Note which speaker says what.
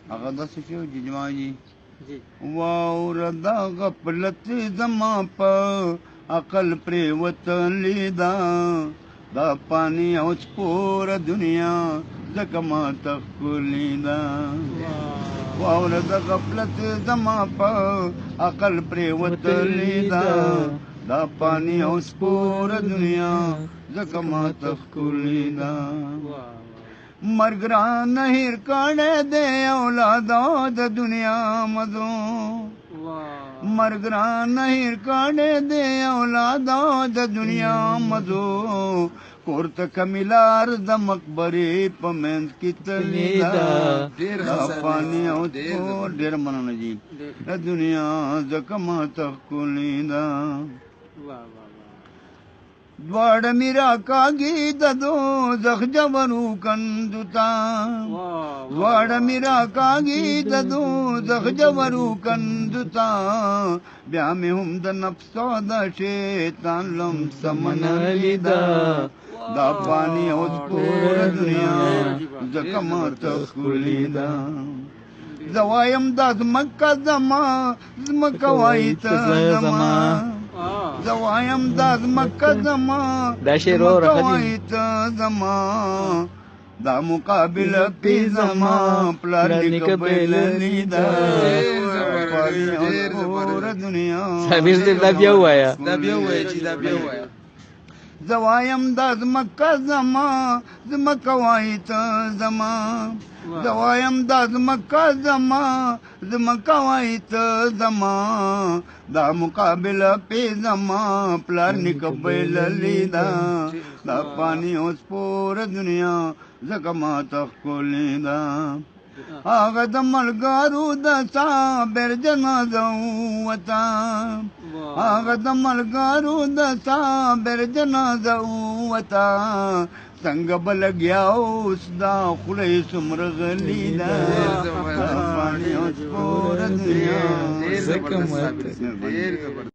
Speaker 1: هغه داسې چې ججما جي
Speaker 2: جی
Speaker 1: واوره دا غفلت زما په عقل پرېوتلې ده دا پانی او سپوره دنیا ځکه ماته ښکلې ده واوره د غفلت زما په عقل پرېوتلې ده دا پانی او سپوره دنیا ځکه ماته ښکلې ده مرګ رانه هېر کړی دی اولادو د دنیا مزو مرګ رانه هېر کړی دی اولادو د دنیا مزو کور ته کمې لار د مقبرې په منځ کې تللې ده دا پانی او سپور ډېره مننه جي د دنیا ځکه ماته ښکلې ده دواړه مې راکاږي د دوزخ جبرو کندو ته دواړه مې راکاږي د دوزخ جبرو کندو ته بیا مې هم د نفس او د شیطان لمسه منلې ده دا پانی او سپوره دنیا ځکه ماته ښکلې ده زه وایم دا ځمکه زما ځمکه وایي ته زما زه وایم دا ځمکه زما ځمکه وایي ته زما دا مقابله پې زما پلار نیکه بللې ده پانی او سپوره دنیا زه وایم دا ځمکه زما ځمکه وایي ته زما زه وایم دا ځمکه زما ځمکه وایي ته زما دا مقابله پې زما پلار نیکه بللې ده دا پانی او سپوره دنیا ځکه ماته ښکلې ده هغه د ملګرو د صابر جنازه ووته هغه د ملګرو د صابر جنازه ووته څنګه به لګیا اوس دا خوله یې څومره غلې ده پانی او سپوره دنیا